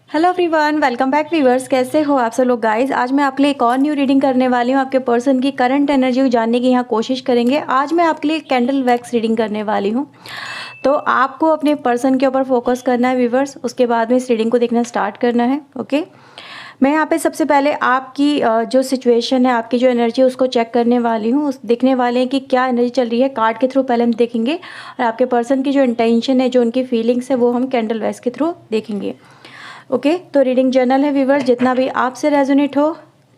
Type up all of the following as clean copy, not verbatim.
Hello everyone, welcome back viewers. कैसे हो आप सब लोग गाइस। आज मैं आपके लिए एक और न्यू रीडिंग करने वाली हूँ। आपके पर्सन की करंट एनर्जी को जानने की यहाँ कोशिश करेंगे। आज मैं आपके लिए कैंडल वैक्स रीडिंग करने वाली हूँ। तो आपको अपने पर्सन के ऊपर फोकस करना है व्यूअर्स, उसके बाद में इस रीडिंग को देखना स्टार्ट करना है। ओके, मैं यहाँ पे सबसे पहले आपकी जो सिचुएशन है, आपकी जो एनर्जी है उसको चेक करने वाली हूँ। उस देखने वाले हैं कि क्या एनर्जी चल रही है। कार्ड के थ्रू पहले हम देखेंगे और आपके पर्सन की जो इंटेंशन है, जो उनकी फीलिंग्स है, वो हम कैंडल वैक्स के थ्रू देखेंगे। ओके, तो रीडिंग जर्नल है व्यूअर्स। जितना भी आपसे रेजोनेट हो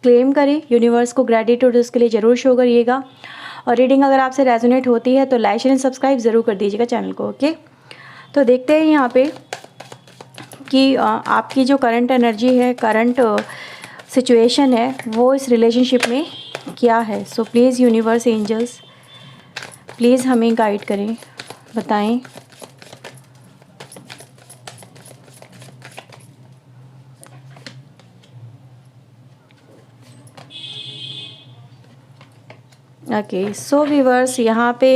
क्लेम करें। यूनिवर्स को ग्रेटिट्यूड उसके लिए ज़रूर शो करिएगा। और रीडिंग अगर आपसे रेजोनेट होती है तो लाइक शेयर एंड सब्सक्राइब ज़रूर कर दीजिएगा चैनल को। ओके, तो देखते हैं यहाँ पे कि आपकी जो करंट एनर्जी है, करंट सिचुएशन है, वो इस रिलेशनशिप में क्या है। So please universe, angels, please हमें गाइड करें, बताएं। ओके, सो व्यूअर्स, यहाँ पे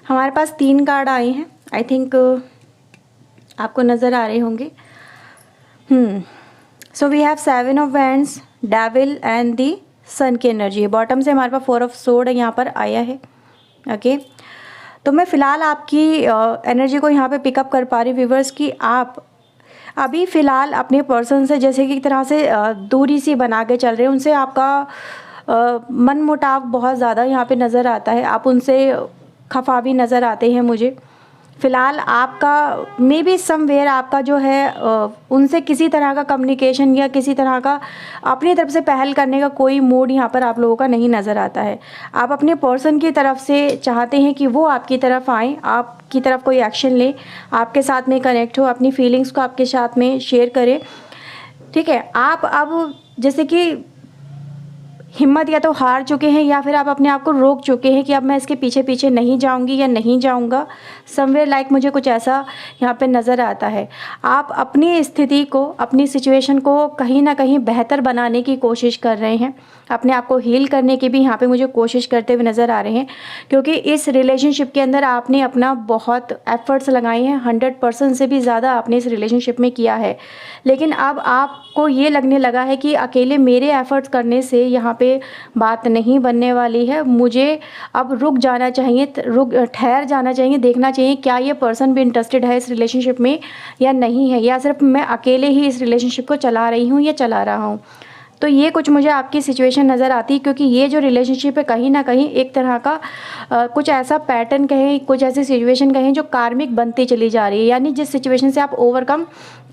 हमारे पास 3 कार्ड आए हैं। आई थिंक आपको नज़र आ रहे होंगे। So we have 7 of wands, devil and the sun की एनर्जी। बॉटम से हमारे पास 4 ऑफ सोर्ड यहाँ पर आया है। ओके, तो मैं फ़िलहाल आपकी एनर्जी को यहाँ पे पिकअप कर पा रही व्यूअर्स कि आप अभी फ़िलहाल अपने पर्सन से जैसे कि एक तरह से दूरी सी बना के चल रहे हैं। उनसे आपका मन मुटाव बहुत ज़्यादा यहाँ पे नज़र आता है। आप उनसे खफा भी नज़र आते हैं मुझे। फ़िलहाल आपका मे बी समवेयर आपका जो है उनसे किसी तरह का कम्युनिकेशन या किसी तरह का अपनी तरफ से पहल करने का कोई मूड यहाँ पर आप लोगों का नहीं नज़र आता है। आप अपने पर्सन की तरफ से चाहते हैं कि वो आपकी तरफ आएँ, आपकी तरफ कोई एक्शन लें, आपके साथ में कनेक्ट हो, अपनी फीलिंग्स को आपके साथ में शेयर करें। ठीक है, आप अब जैसे कि हिम्मत या तो हार चुके हैं या फिर आप अपने आप को रोक चुके हैं कि अब मैं इसके पीछे पीछे नहीं जाऊंगी या नहीं जाऊंगा। समवेयर लाइक मुझे कुछ ऐसा यहाँ पे नज़र आता है। आप अपनी स्थिति को, अपनी सिचुएशन को कहीं ना कहीं बेहतर बनाने की कोशिश कर रहे हैं। अपने आप को हील करने की भी यहाँ पे मुझे कोशिश करते हुए नज़र आ रहे हैं, क्योंकि इस रिलेशनशिप के अंदर आपने अपना बहुत एफर्ट्स लगाए हैं। 100% से भी ज़्यादा आपने इस रिलेशनशिप में किया है। लेकिन अब आपको ये लगने लगा है कि अकेले मेरे एफर्ट्स करने से यहाँ पे बात नहीं बनने वाली है। मुझे अब रुक जाना चाहिए, ठहर जाना चाहिए, देखना चाहिए क्या ये पर्सन भी इंटरेस्टेड है इस रिलेशनशिप में या नहीं है, या सिर्फ मैं अकेले ही इस रिलेशनशिप को चला रही हूँ या चला रहा हूँ। तो ये कुछ मुझे आपकी सिचुएशन नज़र आती है, क्योंकि ये जो रिलेशनशिप है कहीं ना कहीं एक तरह का कुछ ऐसा पैटर्न कहें, कुछ ऐसी सिचुएशन कहें जो कार्मिक बनती चली जा रही है। यानी जिस सिचुएशन से आप ओवरकम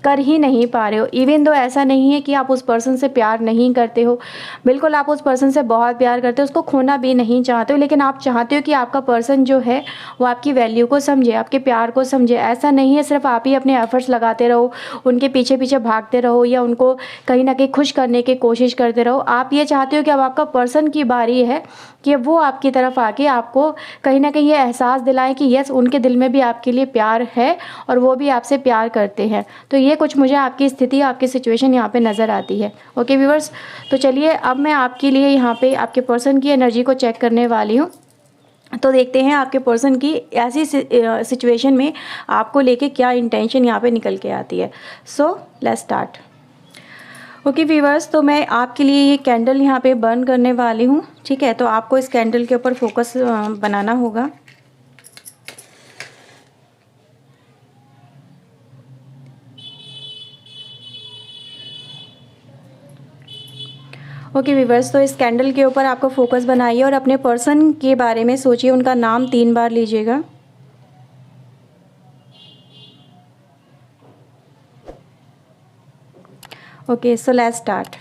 कर ही नहीं पा रहे हो। इवन दो ऐसा नहीं है कि आप उस पर्सन से प्यार नहीं करते हो, बिल्कुल आप उस पर्सन से बहुत प्यार करते हो, उसको खोना भी नहीं चाहते हो, लेकिन आप चाहते हो कि आपका पर्सन जो है वो आपकी वैल्यू को समझे, आपके प्यार को समझे। ऐसा नहीं है सिर्फ आप ही अपने एफर्ट्स लगाते रहो, उनके पीछे पीछे भागते रहो या उनको कहीं ना कहीं खुश करने की कोशिश करते रहो। आप ये चाहते हो कि अब आपका पर्सन की बारी है कि वो आपकी तरफ आके आपको कहीं ना कहीं ये एहसास दिलाएं कि यस, उनके दिल में भी आपके लिए प्यार है और वो भी आपसे प्यार करते हैं। तो ये कुछ मुझे आपकी स्थिति, आपकी सिचुएशन यहाँ पे नज़र आती है। ओके व्यूअर्स, तो चलिए अब मैं आपके लिए यहाँ पे आपके पर्सन की एनर्जी को चेक करने वाली हूँ। तो देखते हैं आपके पर्सन की ऐसी सिचुएशन में आपको लेके क्या इंटेंशन यहाँ पे निकल के आती है। So let's start. Okay viewers, तो मैं आपके लिए ये कैंडल यहाँ पे बर्न करने वाली हूँ। ठीक है, तो आपको इस कैंडल के ऊपर फोकस बनाना होगा। ओके व्यूअर्स, तो इस कैंडल के ऊपर आपको फोकस बनाइए और अपने पर्सन के बारे में सोचिए। उनका नाम 3 बार लीजिएगा। Okay, so let's start.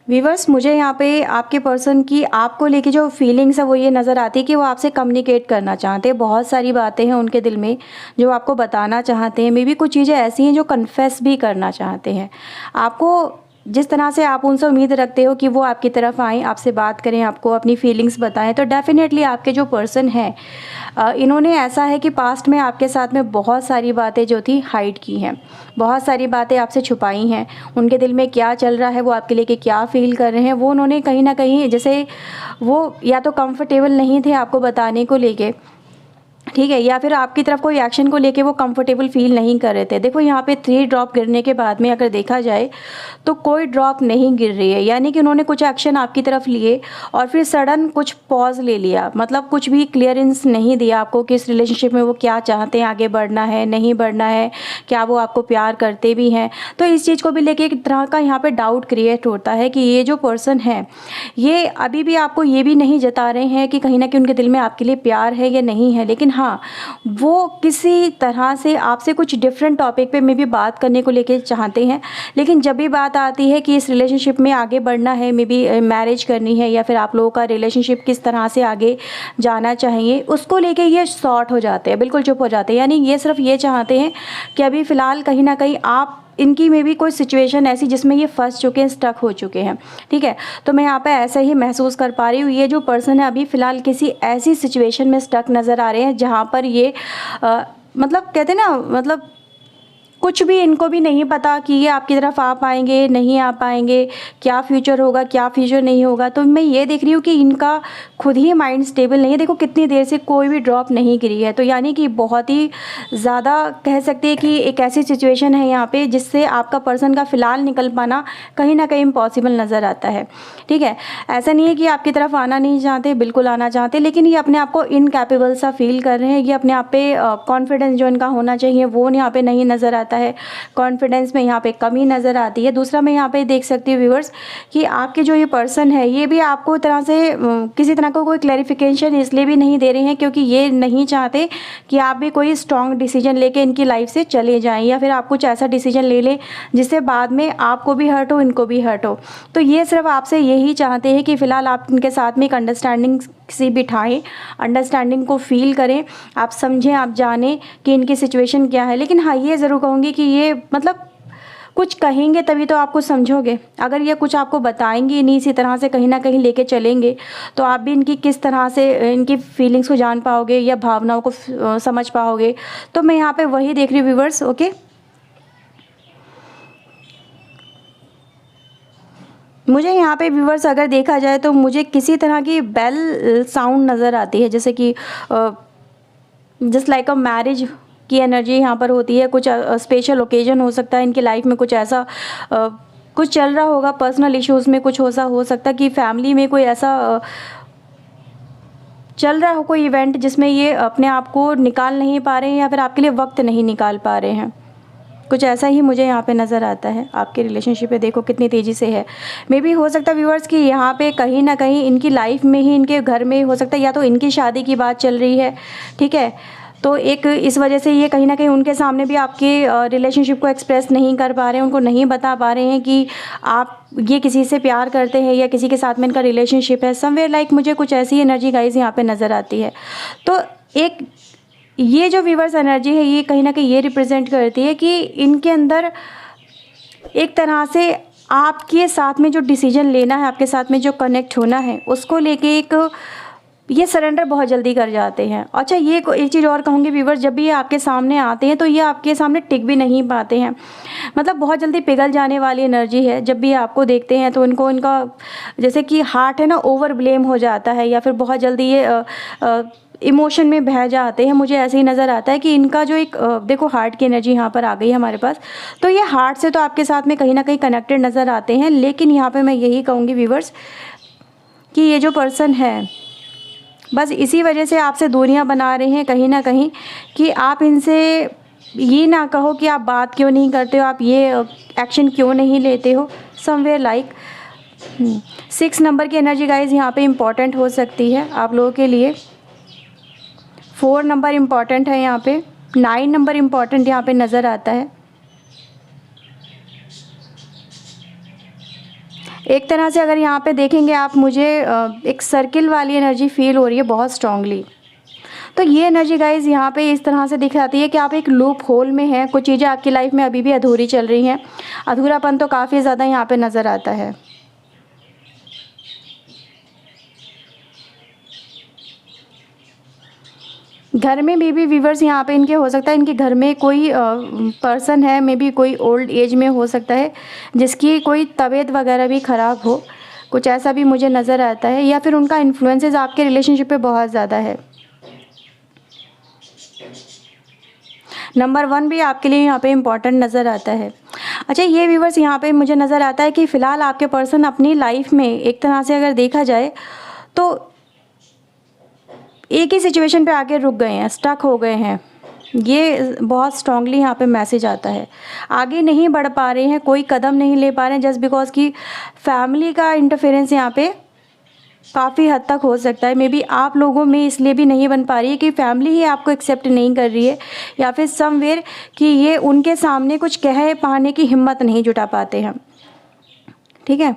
Viewers, मुझे यहाँ पे आपके पर्सन की आपको लेके जो फीलिंग्स है वो ये नज़र आती है कि वो आपसे कम्युनिकेट करना चाहते हैं। बहुत सारी बातें हैं उनके दिल में जो आपको बताना चाहते हैं। मे बी कुछ चीज़ें ऐसी हैं जो कन्फेस भी करना चाहते हैं। आपको जिस तरह से आप उनसे उम्मीद रखते हो कि वो आपकी तरफ आएँ, आपसे बात करें, आपको अपनी फीलिंग्स बताएं, तो डेफ़िनेटली आपके जो पर्सन हैं इन्होंने ऐसा है कि पास्ट में आपके साथ में बहुत सारी बातें जो थी हाइड की हैं, बहुत सारी बातें आपसे छुपाई हैं। उनके दिल में क्या चल रहा है, वो आपके लिए क्या फ़ील कर रहे हैं, वो उन्होंने कहीं ना कहीं, जैसे वो या तो कंफर्टेबल नहीं थे आपको बताने को लेके, ठीक है, या फिर आपकी तरफ कोई एक्शन को लेके वो कंफर्टेबल फील नहीं कर रहे थे। देखो यहाँ पे 3 ड्रॉप गिरने के बाद में अगर देखा जाए तो कोई ड्रॉप नहीं गिर रही है, यानी कि उन्होंने कुछ एक्शन आपकी तरफ लिए और फिर सडन कुछ पॉज ले लिया, मतलब कुछ भी क्लियरेंस नहीं दिया आपको कि इस रिलेशनशिप में वो क्या चाहते हैं, आगे बढ़ना है नहीं बढ़ना है, क्या वो आपको प्यार करते भी हैं। तो इस चीज़ को भी लेके एक तरह का यहाँ पर डाउट क्रिएट होता है कि ये जो पर्सन है ये अभी भी आपको ये भी नहीं जता रहे हैं कि कहीं ना कहीं उनके दिल में आपके लिए प्यार है या नहीं है, लेकिन हाँ, वो किसी तरह से आपसे कुछ डिफरेंट टॉपिक पे मे बी बात करने को लेके चाहते हैं। लेकिन जब भी बात आती है कि इस रिलेशनशिप में आगे बढ़ना है, मे बी मैरिज करनी है, या फिर आप लोगों का रिलेशनशिप किस तरह से आगे जाना चाहिए, उसको लेके ये शॉर्ट हो जाते हैं, बिल्कुल चुप हो जाते हैं। यानी ये सिर्फ ये चाहते हैं कि अभी फ़िलहाल कहीं ना कहीं आप इनकी में भी कोई सिचुएशन ऐसी जिसमें ये फंस चुके हैं, स्टक हो चुके हैं, ठीक है। तो मैं यहाँ पे ऐसा ही महसूस कर पा रही हूँ, ये जो पर्सन है अभी फ़िलहाल किसी ऐसी सिचुएशन में स्टक नज़र आ रहे हैं जहाँ पर ये मतलब कहते हैं ना, मतलब कुछ भी इनको भी नहीं पता कि ये आपकी तरफ आ पाएंगे नहीं आ पाएंगे, क्या फ्यूचर होगा क्या फ्यूचर नहीं होगा। तो मैं ये देख रही हूँ कि इनका खुद ही माइंड स्टेबल नहीं है। देखो कितनी देर से कोई भी ड्रॉप नहीं गिरी है, तो यानी कि बहुत ही ज़्यादा कह सकते हैं कि एक ऐसी सिचुएशन है यहाँ पे जिससे आपका पर्सन का फ़िलहाल निकल पाना कहीं ना कहीं इम्पॉसिबल नज़र आता है, ठीक है। ऐसा नहीं है कि आपकी तरफ आना नहीं चाहते, बिल्कुल आना चाहते, लेकिन ये अपने आप को इनकैपेबल सा फील कर रहे हैं। ये अपने आप पे कॉन्फिडेंस जो इनका होना चाहिए वो यहाँ पे नहीं नज़र आता है, कॉन्फिडेंस में यहाँ पे कमी नज़र आती है। दूसरा मैं यहाँ पे देख सकती हूँ व्यूअर्स कि आपके जो ये पर्सन है ये भी आपको तरह से किसी तरह का कोई क्लैरिफिकेशन इसलिए भी नहीं दे रहे हैं क्योंकि ये नहीं चाहते कि आप भी कोई स्ट्रॉन्ग डिसीजन लेके इनकी लाइफ से चले जाएं, या फिर आप कुछ ऐसा डिसीजन ले लें जिससे बाद में आपको भी हर्ट हो, इनको भी हर्ट हो। तो ये सिर्फ आपसे यही चाहते हैं कि फ़िलहाल आप इनके साथ में एक अंडरस्टैंडिंग से बिठाएं, अंडरस्टैंडिंग को फील करें, आप समझें, आप जानें कि इनकी सिचुएशन क्या है। लेकिन हाँ ये ज़रूर कहूँगी कि ये मतलब कुछ कहेंगे तभी तो आप कुछ समझोगे। अगर ये कुछ आपको बताएंगे नहीं, इसी तरह से कहीं ना कहीं लेके चलेंगे, तो आप भी इनकी किस तरह से इनकी फीलिंग्स को जान पाओगे या भावनाओं को समझ पाओगे। तो मैं यहाँ पे वही देख रही हूँ व्यूअर्स। ओके, मुझे यहाँ पे व्यूअर्स अगर देखा जाए तो मुझे किसी तरह की बेल साउंड नज़र आती है, जैसे कि जस्ट लाइक अ मैरिज की एनर्जी यहाँ पर होती है। कुछ स्पेशल ओकेजन हो सकता है इनकी लाइफ में, कुछ ऐसा कुछ चल रहा होगा, पर्सनल इश्यूज़ में कुछ ऐसा हो सकता है कि फैमिली में कोई ऐसा चल रहा हो, कोई इवेंट जिसमें ये अपने आप को निकाल नहीं पा रहे हैं या फिर आपके लिए वक्त नहीं निकाल पा रहे हैं। कुछ ऐसा ही मुझे यहाँ पे नज़र आता है। आपके रिलेशनशिप पे देखो कितनी तेज़ी से है। मे बी हो सकता है व्यूअर्स कि यहाँ पे कहीं ना कहीं इनकी लाइफ में ही, इनके घर में हो सकता है या तो इनकी शादी की बात चल रही है, ठीक है। तो एक इस वजह से ये कहीं ना कहीं उनके सामने भी आपके रिलेशनशिप को एक्सप्रेस नहीं कर पा रहे हैं, उनको नहीं बता पा रहे हैं कि आप ये किसी से प्यार करते हैं या किसी के साथ में इनका रिलेशनशिप है। समवेयर लाइक मुझे कुछ ऐसी एनर्जी गाइस यहाँ पे नज़र आती है। तो एक ये जो व्यूअर्स एनर्जी है ये कहीं ना कहीं ये रिप्रेजेंट करती है कि इनके अंदर एक तरह से आपके साथ में जो डिसीजन लेना है, आपके साथ में जो कनेक्ट होना है, उसको लेके एक ये सरेंडर बहुत जल्दी कर जाते हैं। अच्छा, ये एक चीज़ और कहूँगी व्यूअर्स, जब भी ये आपके सामने आते हैं तो ये आपके सामने टिक भी नहीं पाते हैं, मतलब बहुत जल्दी पिघल जाने वाली एनर्जी है। जब भी आपको देखते हैं तो इनको इनका जैसे कि हार्ट है ना ओवर ब्लेम हो जाता है, या फिर बहुत जल्दी ये इमोशन में बह जाते हैं। मुझे ऐसे ही नज़र आता है कि इनका जो एक देखो हार्ट की एनर्जी यहाँ पर आ गई है हमारे पास, तो ये हार्ट से तो आपके साथ में कहीं ना कहीं कनेक्टेड नज़र आते हैं। लेकिन यहाँ पे मैं यही कहूँगी व्यूअर्स कि ये जो पर्सन है बस इसी वजह से आपसे दूरियाँ बना रहे हैं कहीं ना कहीं, कि आप इनसे ये ना कहो कि आप बात क्यों नहीं करते हो, आप ये एक्शन क्यों नहीं लेते हो। समवेयर लाइक 6 नंबर की एनर्जी गाइज यहाँ पे इम्पॉर्टेंट हो सकती है आप लोगों के लिए। 4 नंबर इम्पॉर्टेंट है यहाँ पे, 9 नंबर इम्पॉर्टेंट यहाँ पे नज़र आता है। एक तरह से अगर यहाँ पे देखेंगे आप, मुझे एक सर्किल वाली एनर्जी फील हो रही है बहुत स्ट्रांगली। तो ये एनर्जी गाइज यहाँ पे इस तरह से दिखाती है कि आप एक लूप होल में हैं, कुछ चीज़ें आपकी लाइफ में अभी भी अधूरी चल रही हैं, अधूरापन तो काफ़ी ज़्यादा यहाँ पे नज़र आता है। घर में मे बी व्यूवर्स यहाँ पे इनके हो सकता है इनके घर में कोई पर्सन है, मे बी कोई ओल्ड एज में हो सकता है जिसकी कोई तबीयत वगैरह भी ख़राब हो, कुछ ऐसा भी मुझे नज़र आता है, या फिर उनका इन्फ्लुएंसेस आपके रिलेशनशिप पे बहुत ज़्यादा है। नंबर 1 भी आपके लिए यहाँ पे इम्पॉर्टेंट नज़र आता है। अच्छा, ये व्यूवर्स यहाँ पे मुझे नज़र आता है कि फ़िलहाल आपके पर्सन अपनी लाइफ में एक तरह से अगर देखा जाए तो एक ही सिचुएशन पे आके रुक गए हैं, स्टक हो गए हैं। ये बहुत स्ट्रांगली यहाँ पे मैसेज आता है। आगे नहीं बढ़ पा रहे हैं, कोई कदम नहीं ले पा रहे हैं, जस्ट बिकॉज कि फैमिली का इंटरफेरेंस यहाँ पे काफ़ी हद तक हो सकता है। मे बी आप लोगों में इसलिए भी नहीं बन पा रही है कि फैमिली ही आपको एक्सेप्ट नहीं कर रही है, या फिर समवेयर कि ये उनके सामने कुछ कह पाने की हिम्मत नहीं जुटा पाते हैं। ठीक है,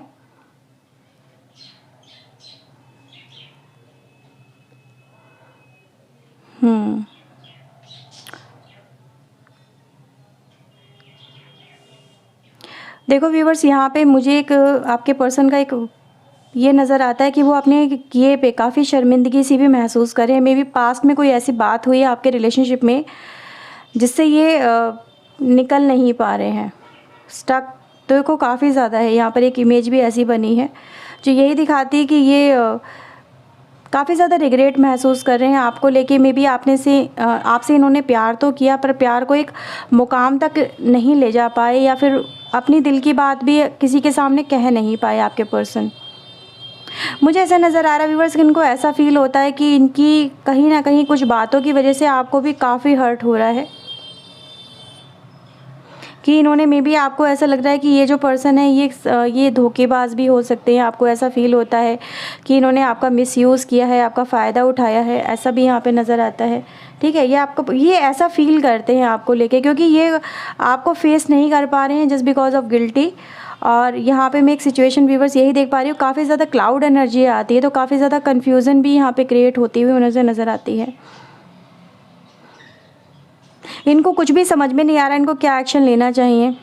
देखो व्यूवर्स, यहाँ पे मुझे एक आपके पर्सन का एक ये नज़र आता है कि वो अपने किए पे काफ़ी शर्मिंदगी सी भी महसूस कर रहे हैं। मे बी पास्ट में कोई ऐसी बात हुई है आपके रिलेशनशिप में जिससे ये निकल नहीं पा रहे हैं, स्टक तो देखो काफ़ी ज़्यादा है। यहाँ पर एक इमेज भी ऐसी बनी है जो यही दिखाती है कि ये काफ़ी ज़्यादा रिग्रेट महसूस कर रहे हैं आपको लेके। मे बी आपसे इन्होंने प्यार तो किया, पर प्यार को एक मुकाम तक नहीं ले जा पाए, या फिर अपनी दिल की बात भी किसी के सामने कह नहीं पाए आपके पर्सन। मुझे ऐसा नज़र आ रहा है व्यूअर्स कि इनको ऐसा फील होता है कि इनकी कहीं ना कहीं कुछ बातों की वजह से आपको भी काफ़ी हर्ट हो रहा है, कि इन्होंने मे बी आपको ऐसा लग रहा है कि ये जो पर्सन है ये धोखेबाज भी हो सकते हैं। आपको ऐसा फील होता है कि इन्होंने आपका मिसयूज़ किया है, आपका फ़ायदा उठाया है, ऐसा भी यहाँ पे नज़र आता है। ठीक है, ये ऐसा फील करते हैं आपको लेके, क्योंकि ये आपको फेस नहीं कर पा रहे हैं जस्ट बिकॉज ऑफ गिल्टी। और यहाँ पे मैं एक सिचुएशन व्यूवर्स यही देख पा रही हूँ, काफ़ी ज़्यादा क्लाउड एनर्जी आती है, तो काफ़ी ज़्यादा कन्फ्यूज़न भी यहाँ पे क्रिएट होती हुई मुझे नज़र आती है। इनको कुछ भी समझ में नहीं आ रहा इनको क्या एक्शन लेना चाहिए।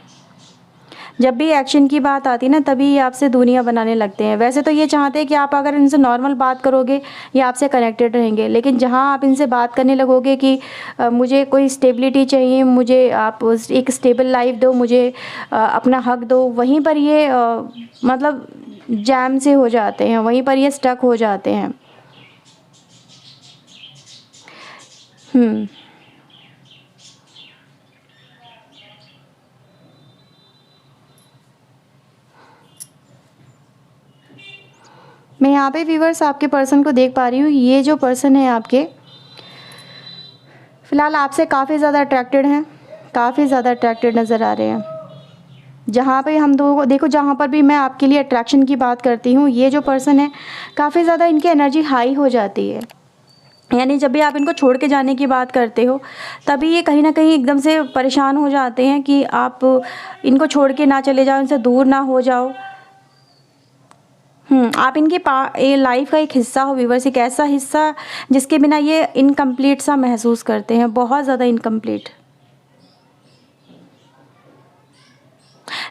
जब भी एक्शन की बात आती है ना, तभी ये आपसे दूरियां बनाने लगते हैं। वैसे तो ये चाहते हैं कि आप अगर इनसे नॉर्मल बात करोगे ये आपसे कनेक्टेड रहेंगे, लेकिन जहां आप इनसे बात करने लगोगे कि मुझे कोई स्टेबिलिटी चाहिए, मुझे आप एक स्टेबल लाइफ दो, मुझे अपना हक दो, वहीं पर ये मतलब जैम से हो जाते हैं, वहीं पर ये स्टक हो जाते हैं। मैं यहाँ पे व्यूवर्स आपके पर्सन को देख पा रही हूँ। ये जो पर्सन है आपके फ़िलहाल आपसे काफ़ी ज़्यादा अट्रैक्टेड हैं, काफ़ी ज़्यादा अट्रैक्टेड नज़र आ रहे हैं। जहाँ पे हम दो देखो, जहाँ पर भी मैं आपके लिए अट्रैक्शन की बात करती हूँ, ये जो पर्सन है काफ़ी ज़्यादा इनकी एनर्जी हाई हो जाती है। यानी जब भी आप इनको छोड़ के जाने की बात करते हो तभी ये कहीं ना कहीं एकदम से परेशान हो जाते हैं कि आप इनको छोड़ के ना चले जाओ, इनसे दूर ना हो जाओ। आप इनकी लाइफ का एक हिस्सा हो व्यूवर्स, एक ऐसा हिस्सा जिसके बिना ये इनकम्प्लीट सा महसूस करते हैं, बहुत ज़्यादा इनकम्प्लीट।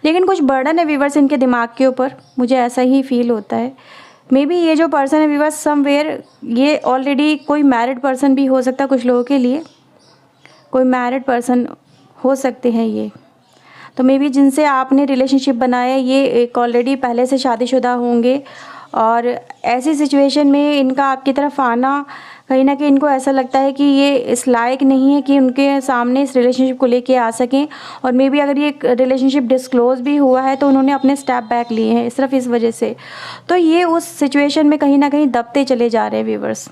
लेकिन कुछ बर्डन है व्यूवर्स इनके दिमाग के ऊपर, मुझे ऐसा ही फील होता है। मे बी ये जो पर्सन है व्यूवर्स समवेयर ये ऑलरेडी कोई मैरिड पर्सन भी हो सकता है, कुछ लोगों के लिए कोई मैरिड पर्सन हो सकते हैं ये। तो मे बी जिनसे आपने रिलेशनशिप बनाया ये एक ऑलरेडी पहले से शादीशुदा होंगे, और ऐसी सिचुएशन में इनका आपकी तरफ आना कहीं ना कहीं इनको ऐसा लगता है कि ये इस लायक नहीं है कि उनके सामने इस रिलेशनशिप को लेके आ सकें। और मे बी अगर ये रिलेशनशिप डिस्क्लोज भी हुआ है तो उन्होंने अपने स्टेप बैक लिए हैं सिर्फ इस वजह से। तो ये उस सिचुएशन में कहीं ना कहीं दबते चले जा रहे हैं व्यूवर्स।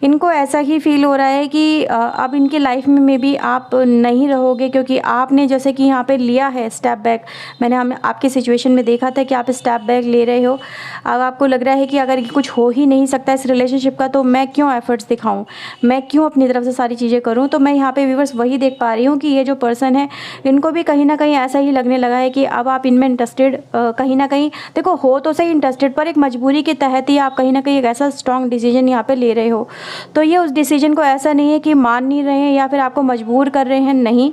इनको ऐसा ही फील हो रहा है कि अब इनकी लाइफ में मे बी आप नहीं रहोगे, क्योंकि आपने जैसे कि यहाँ पे लिया है स्टेप बैक। मैंने हम आपकी सिचुएशन में देखा था कि आप स्टेप बैक ले रहे हो। अब आपको लग रहा है कि अगर कुछ हो ही नहीं सकता इस रिलेशनशिप का तो मैं क्यों एफर्ट्स दिखाऊं, मैं क्यों अपनी तरफ से सारी चीज़ें करूँ। तो मैं यहाँ पर व्यूवर्स वही देख पा रही हूँ कि ये जो पर्सन है इनको भी कहीं ना कहीं ऐसा ही लगने लगा है कि अब आप इनमें इंटरेस्टेड कहीं ना कहीं, देखो हो तो सही इंटरेस्टेड, पर एक मजबूरी के तहत ही आप कहीं ना कहीं एक ऐसा स्ट्रॉन्ग डिसीजन यहाँ पर ले रहे हो तो ये उस डिसीजन को ऐसा नहीं है कि मान नहीं रहे हैं या फिर आपको मजबूर कर रहे हैं, नहीं,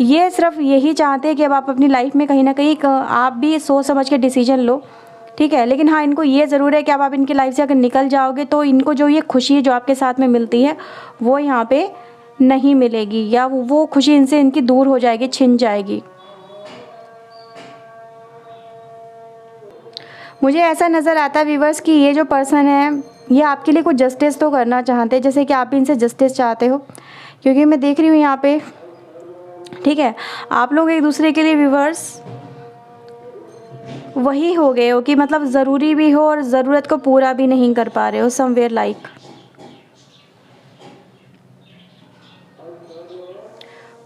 ये सिर्फ यही चाहते हैं कि अब आप अपनी लाइफ में कहीं ना कहीं आप भी सोच समझ के डिसीजन लो, ठीक है। लेकिन हाँ, इनको ये ज़रूर है कि अब आप इनकी लाइफ से अगर निकल जाओगे तो इनको जो ये खुशी जो आपके साथ में मिलती है वो यहाँ पे नहीं मिलेगी, या वो खुशी इनसे इनकी दूर हो जाएगी, छिन जाएगी। मुझे ऐसा नज़र आता है व्यूवर्स कि ये जो पर्सन है ये आपके लिए कुछ जस्टिस तो करना चाहते हैं, जैसे कि आप भी इनसे जस्टिस चाहते हो, क्योंकि मैं देख रही हूँ यहाँ पे, ठीक है, आप लोग एक दूसरे के लिए व्यूवर्स वही हो गए हो कि मतलब ज़रूरी भी हो और ज़रूरत को पूरा भी नहीं कर पा रहे हो, समवेयर लाइक।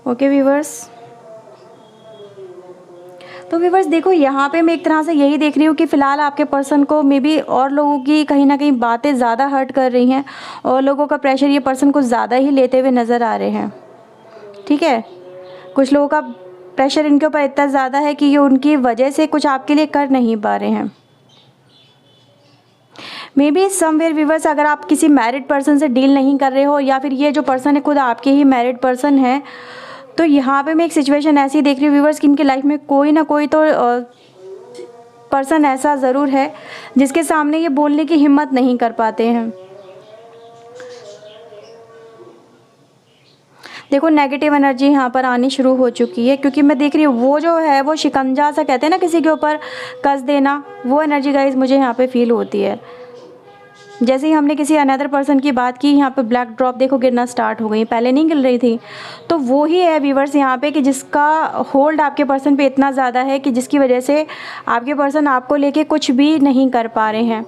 ओके व्यूवर्स, तो व्यूवर्स देखो यहाँ पे मैं एक तरह से यही देख रही हूँ कि फ़िलहाल आपके पर्सन को मे बी और लोगों की कहीं ना कहीं बातें ज़्यादा हर्ट कर रही हैं और लोगों का प्रेशर ये पर्सन कुछ ज़्यादा ही लेते हुए नज़र आ रहे हैं, ठीक है। कुछ लोगों का प्रेशर इनके ऊपर इतना ज़्यादा है कि ये उनकी वजह से कुछ आपके लिए कर नहीं पा रहे हैं। मे बी समवेयर व्यूवर्स, अगर आप किसी मैरिड पर्सन से डील नहीं कर रहे हो या फिर ये जो पर्सन है खुद आपके ही मैरिड पर्सन है, तो यहाँ पे मैं एक सिचुएशन ऐसी देख रही हूँ व्यूवर्स कि इनकी लाइफ में कोई ना कोई तो पर्सन ऐसा ज़रूर है जिसके सामने ये बोलने की हिम्मत नहीं कर पाते हैं। देखो नेगेटिव एनर्जी यहाँ पर आनी शुरू हो चुकी है, क्योंकि मैं देख रही हूँ वो जो है वो शिकंजा सा कहते हैं ना किसी के ऊपर कस देना, वो एनर्जी गाइस मुझे यहाँ पे फील होती है। जैसे ही हमने किसी अनदर पर्सन की बात की, यहाँ पे ब्लैक ड्रॉप देखो गिरना स्टार्ट हो गई, पहले नहीं गिर रही थी। तो वो ही है व्यूवर्स यहाँ पे कि जिसका होल्ड आपके पर्सन पे इतना ज़्यादा है कि जिसकी वजह से आपके पर्सन आपको लेके कुछ भी नहीं कर पा रहे हैं।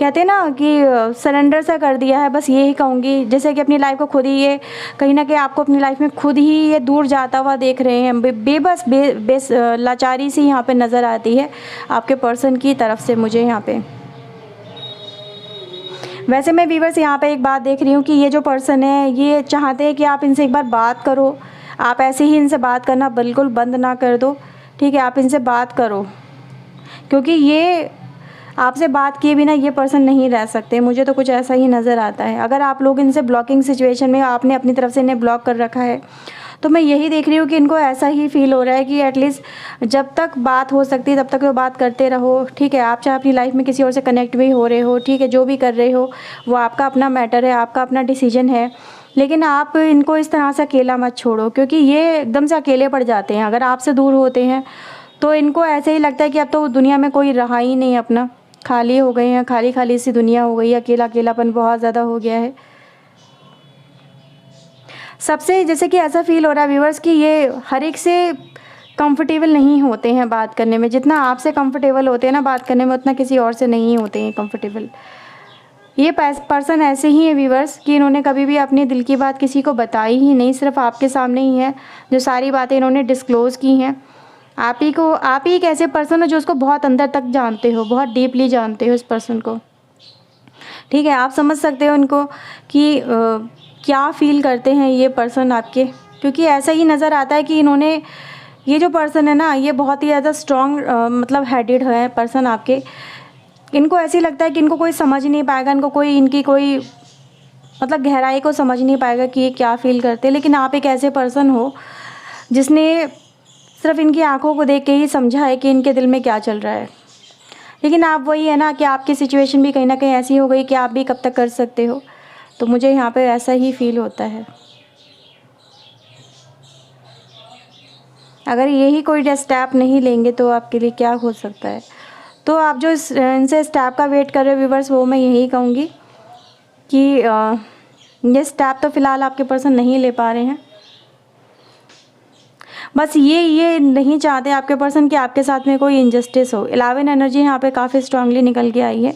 कहते हैं ना कि सरेंडर सा कर दिया है, बस यही कहूँगी, जैसे कि अपनी लाइफ को खुद ही ये कहीं ना कहीं आपको अपनी लाइफ में खुद ही ये दूर जाता हुआ देख रहे हैं। बेबस लाचारी सी यहाँ पर नज़र आती है आपके पर्सन की तरफ से मुझे यहाँ पर। वैसे मैं व्यूवर्स यहाँ पे एक बात देख रही हूँ कि ये जो पर्सन है ये चाहते हैं कि आप इनसे एक बार बात करो। आप ऐसे ही इनसे बात करना बिल्कुल बंद ना कर दो, ठीक है, आप इनसे बात करो, क्योंकि ये आपसे बात किए बिना ये पर्सन नहीं रह सकते। मुझे तो कुछ ऐसा ही नज़र आता है। अगर आप लोग इनसे ब्लॉकिंग सिचुएशन में आपने अपनी तरफ से इन्हें ब्लॉक कर रखा है, तो मैं यही देख रही हूँ कि इनको ऐसा ही फील हो रहा है कि एटलीस्ट जब तक बात हो सकती है तब तक वो बात करते रहो, ठीक है। आप चाहे अपनी लाइफ में किसी और से कनेक्ट भी हो रहे हो, ठीक है, जो भी कर रहे हो वो आपका अपना मैटर है, आपका अपना डिसीजन है, लेकिन आप इनको इस तरह से अकेला मत छोड़ो, क्योंकि ये एकदम से अकेले पड़ जाते हैं। अगर आपसे दूर होते हैं तो इनको ऐसे ही लगता है कि अब तो दुनिया में कोई रहा ही नहीं, अपना खाली हो गए हैं, खाली खाली सी दुनिया हो गई, अकेलापन बहुत ज़्यादा हो गया है सबसे। जैसे कि ऐसा फील हो रहा है व्यूवर्स कि ये हर एक से कंफर्टेबल नहीं होते हैं बात करने में। जितना आपसे कंफर्टेबल होते हैं ना बात करने में, उतना किसी और से नहीं होते हैं कंफर्टेबल। ये पर्सन ऐसे ही है व्यूवर्स कि इन्होंने कभी भी अपने दिल की बात किसी को बताई ही नहीं, सिर्फ आपके सामने ही है जो सारी बातें इन्होंने डिस्क्लोज़ की हैं। आप ही एक ऐसे पर्सन हो जो उसको बहुत अंदर तक जानते हो, बहुत डीपली जानते हो इस पर्सन को, ठीक है। आप समझ सकते हो इनको कि क्या फ़ील करते हैं ये पर्सन आपके, क्योंकि ऐसा ही नज़र आता है कि इन्होंने, ये जो पर्सन है ना ये बहुत ही ज़्यादा स्ट्रॉन्ग मतलब हेडेड है पर्सन आपके। इनको ऐसे लगता है कि इनको कोई समझ नहीं पाएगा, इनको कोई इनकी कोई मतलब गहराई को समझ नहीं पाएगा कि ये क्या फ़ील करते हैं। लेकिन आप एक ऐसे पर्सन हो जिसने सिर्फ इनकी आंखों को देख के ही समझा है कि इनके दिल में क्या चल रहा है। लेकिन आप वही है ना कि आपकी सिचुएशन भी कहीं ना कहीं ऐसी हो गई कि आप भी कब तक कर सकते हो। तो मुझे यहाँ पे ऐसा ही फील होता है। अगर यही कोई स्टेप नहीं लेंगे तो आपके लिए क्या हो सकता है। तो आप जो इनसे स्टेप का वेट कर रहे हो व्यूवर्स, वो मैं यही कहूँगी कि ये स्टेप तो फ़िलहाल आपके पर्सन नहीं ले पा रहे हैं। बस ये नहीं चाहते आपके पर्सन कि आपके साथ में कोई इनजस्टिस हो। 11 एनर्जी यहाँ पे काफ़ी स्ट्रांगली निकल के आई है,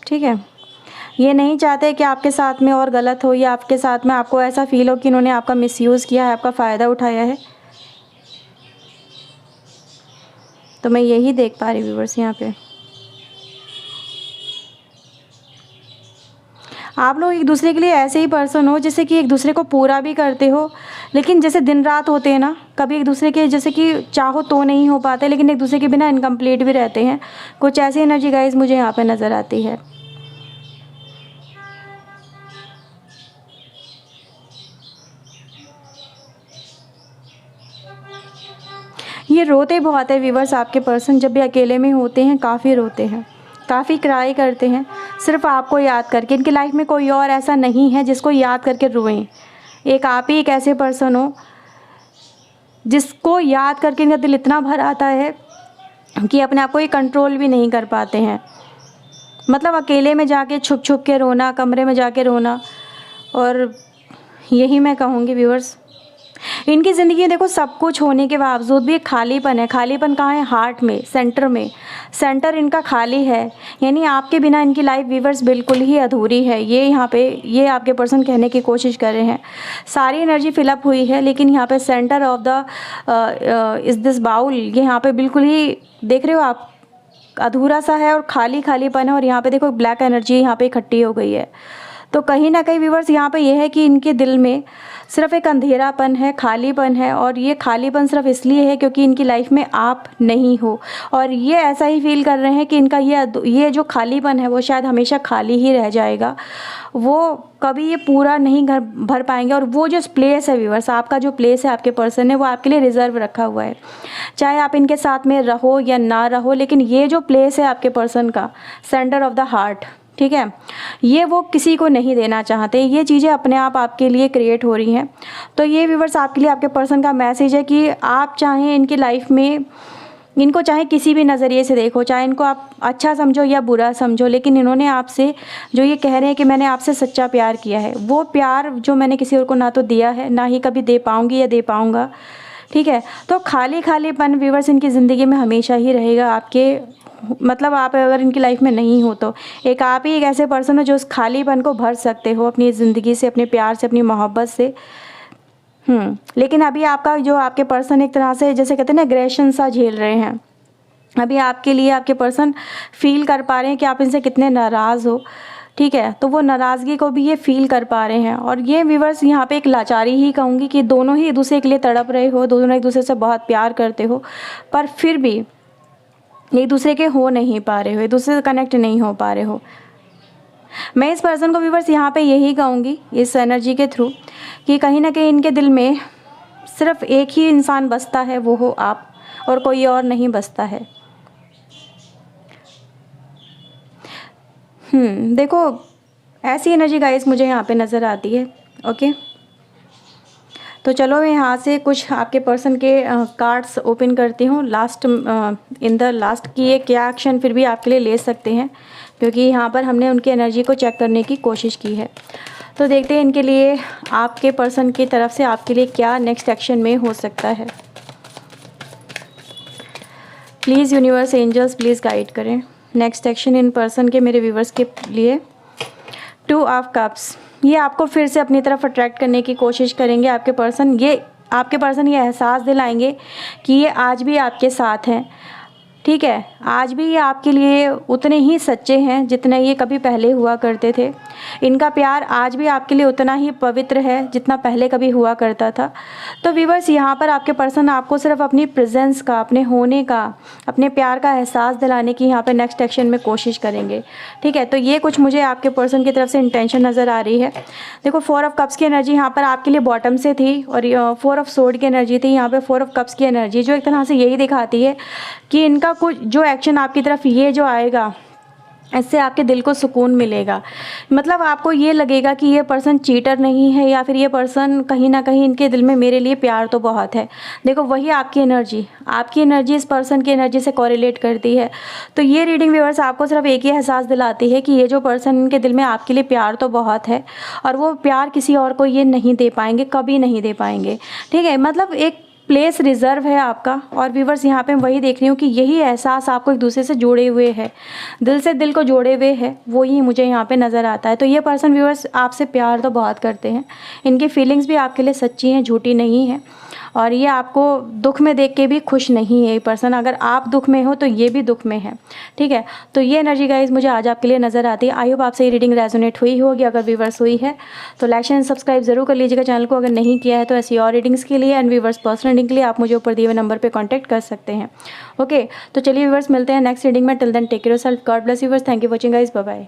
ठीक है। ये नहीं चाहते कि आपके साथ में और गलत हो, या आपके साथ में आपको ऐसा फील हो कि इन्होंने आपका मिसयूज़ किया है, आपका फ़ायदा उठाया है। तो मैं यही देख पा रही व्यूवर्स यहाँ पे। आप लोग एक दूसरे के लिए ऐसे ही पर्सन हो जैसे कि एक दूसरे को पूरा भी करते हो, लेकिन जैसे दिन रात होते हैं ना, कभी एक दूसरे के जैसे कि चाहो तो नहीं हो पाते, लेकिन एक दूसरे के बिना इनकम्प्लीट भी रहते हैं। कुछ ऐसी एनर्जी गाइस मुझे यहाँ पे नज़र आती है। ये रोते बहुत है व्यूवर्स, आपके पर्सन जब भी अकेले में होते हैं काफ़ी रोते हैं, काफ़ी क्राई करते हैं, सिर्फ आपको याद करके। इनकी लाइफ में कोई और ऐसा नहीं है जिसको याद करके रोएं। एक आप ही एक ऐसे पर्सन हो जिसको याद करके इनका दिल इतना भर आता है कि अपने आप को ये कंट्रोल भी नहीं कर पाते हैं। मतलब अकेले में जाके छुप छुप के रोना, कमरे में जाके रोना। और यही मैं कहूँगी व्यूअर्स, इनकी ज़िंदगी में देखो सब कुछ होने के बावजूद भी एक खालीपन है। खालीपन कहाँ है? हार्ट में, सेंटर में। सेंटर इनका खाली है, यानी आपके बिना इनकी लाइफ व्यूअर्स बिल्कुल ही अधूरी है। ये यहाँ पे ये आपके पर्सन कहने की कोशिश कर रहे हैं। सारी एनर्जी फिलअप हुई है, लेकिन यहाँ पे centre of the is this bowl, ये यहाँ पे बिल्कुल ही देख रहे हो आप, अधूरा सा है और खालीपन है। और यहाँ पे देखो ब्लैक एनर्जी यहाँ पे इकट्ठी हो गई है। तो कहीं ना कहीं व्यूअर्स यहाँ पे ये है कि इनके दिल में सिर्फ एक अंधेरापन है, खालीपन है। और ये खालीपन सिर्फ इसलिए है क्योंकि इनकी लाइफ में आप नहीं हो। और ये ऐसा ही फील कर रहे हैं कि इनका ये जो खालीपन है वो शायद हमेशा खाली ही रह जाएगा, वो कभी ये पूरा नहीं भर पाएंगे। और वो जो प्लेस है व्यूअर्स, आपका जो प्लेस है आपके पर्सन ने, वो आपके लिए रिजर्व रखा हुआ है। चाहे आप इनके साथ में रहो या ना रहो, लेकिन ये जो प्लेस है आपके पर्सन का, सेंटर ऑफ द हार्ट, ठीक है, ये वो किसी को नहीं देना चाहते। ये चीज़ें अपने आप आपके लिए क्रिएट हो रही हैं। तो ये व्यूअर्स आपके लिए आपके पर्सन का मैसेज है कि आप चाहें इनकी लाइफ में, इनको चाहे किसी भी नज़रिए से देखो, चाहे इनको आप अच्छा समझो या बुरा समझो, लेकिन इन्होंने आपसे जो ये कह रहे हैं कि मैंने आपसे सच्चा प्यार किया है, वो प्यार जो मैंने किसी और को ना तो दिया है, ना ही कभी दे पाऊँगी या दे पाऊँगा। ठीक है, तो खालीपन व्यूअर्स इनकी ज़िंदगी में हमेशा ही रहेगा। आपके मतलब आप अगर इनकी लाइफ में नहीं हो तो एक आप ही एक ऐसे पर्सन हो जो उस खालीपन को भर सकते हो अपनी ज़िंदगी से, अपने प्यार से, अपनी मोहब्बत से। लेकिन अभी आपका जो आपके पर्सन एक तरह से जैसे कहते हैं ना एग्रेशन सा झेल रहे हैं। अभी आपके लिए आपके पर्सन फील कर पा रहे हैं कि आप इनसे कितने नाराज़ हो। ठीक है, तो वो नाराज़गी को भी ये फील कर पा रहे हैं। और ये व्यूअर्स यहाँ पे एक लाचारी ही कहूँगी कि दोनों ही एक दूसरे के लिए तड़प रहे हो, दोनों एक दूसरे से बहुत प्यार करते हो, पर फिर भी एक दूसरे के हो नहीं पा रहे हो, एक दूसरे से कनेक्ट नहीं हो पा रहे हो। मैं इस पर्सन को व्यूअर्स यहाँ पे यही कहूँगी इस एनर्जी के थ्रू कि कहीं ना कहीं इनके दिल में सिर्फ एक ही इंसान बसता है, वो हो आप, और कोई और नहीं बसता है। देखो ऐसी एनर्जी गाइस मुझे यहाँ पे नज़र आती है। ओके, तो चलो मैं यहाँ से कुछ आपके पर्सन के कार्ड्स ओपन करती हूँ। लास्ट इन द लास्ट की ये क्या एक्शन फिर भी आपके लिए ले सकते हैं, क्योंकि यहाँ पर हमने उनकी एनर्जी को चेक करने की कोशिश की है। तो देखते हैं इनके लिए आपके पर्सन की तरफ से आपके लिए क्या नेक्स्ट एक्शन में हो सकता है। Please universe angels please guide करें नेक्स्ट एक्शन इन पर्सन के मेरे व्यूवर्स के लिए। 2 ऑफ कप्स, ये आपको फिर से अपनी तरफ अट्रैक्ट करने की कोशिश करेंगे आपके पर्सन। ये आपके पर्सन ये एहसास दिलाएंगे कि ये आज भी आपके साथ हैं। ठीक है, आज भी ये आपके लिए उतने ही सच्चे हैं जितने ये कभी पहले हुआ करते थे। इनका प्यार आज भी आपके लिए उतना ही पवित्र है जितना पहले कभी हुआ करता था। तो व्यूअर्स यहाँ पर आपके पर्सन आपको सिर्फ अपनी प्रेजेंस का, अपने होने का, अपने प्यार का एहसास दिलाने की यहाँ पे नेक्स्ट एक्शन में कोशिश करेंगे। ठीक है, तो ये कुछ मुझे आपके पर्सन की तरफ से इंटेंशन नज़र आ रही है। देखो 4 ऑफ कप्स की एनर्जी यहाँ पर आपके लिए बॉटम से थी और 4 ऑफ सोर्ड की एनर्जी थी। यहाँ पे 4 ऑफ कप्स की एनर्जी जो एक तरह से यही दिखाती है कि इनका कुछ जो एक्शन आपकी तरफ ये जो आएगा, इससे आपके दिल को सुकून मिलेगा। मतलब आपको ये लगेगा कि ये पर्सन चीटर नहीं है, या फिर ये पर्सन कहीं ना कहीं इनके दिल में मेरे लिए प्यार तो बहुत है। देखो वही आपकी एनर्जी इस पर्सन की एनर्जी से कोरिलेट करती है। तो ये रीडिंग व्यूअर्स आपको सिर्फ एक ही एहसास दिलाती है कि ये जो पर्सन इनके दिल में आपके लिए प्यार तो बहुत है, और वो प्यार किसी और को ये नहीं दे पाएंगे, कभी नहीं दे पाएंगे। ठीक है, मतलब एक प्लेस रिजर्व है आपका। और व्यूवर्स यहाँ पे वही देख रही हूँ कि यही एहसास आपको एक दूसरे से जोड़े हुए है, दिल से दिल को जोड़े हुए है, वो ही मुझे यहाँ पे नज़र आता है। तो ये पर्सन व्यूवर्स आपसे प्यार तो बहुत करते हैं, इनकी फीलिंग्स भी आपके लिए सच्ची हैं, झूठी नहीं है। और ये आपको दुख में देख के भी खुश नहीं है ये पर्सन। अगर आप दुख में हो तो ये भी दुख में है। ठीक है, तो ये एनर्जी गाइज मुझे आज आपके लिए नज़र आती है। आई होप आपसे ये रीडिंग रेजोनेट हुई होगी। अगर व्यूवर्स हुई है तो लाइक एंड सब्सक्राइब जरूर कर लीजिएगा चैनल को, अगर नहीं किया है तो ऐसी और रीडिंग्स के लिए एंड व्यूवर्स पर्सनल रीडिंग के लिए आप मुझे ऊपर दिए हुए नंबर पर कॉन्टैक्ट कर सकते हैं। ओके, तो चलिए व्यूवर्स मिलते हैं नेक्स्ट रीडिंग में। Till then take care yourself, God bless viewers, thank you watching guys, bye bye.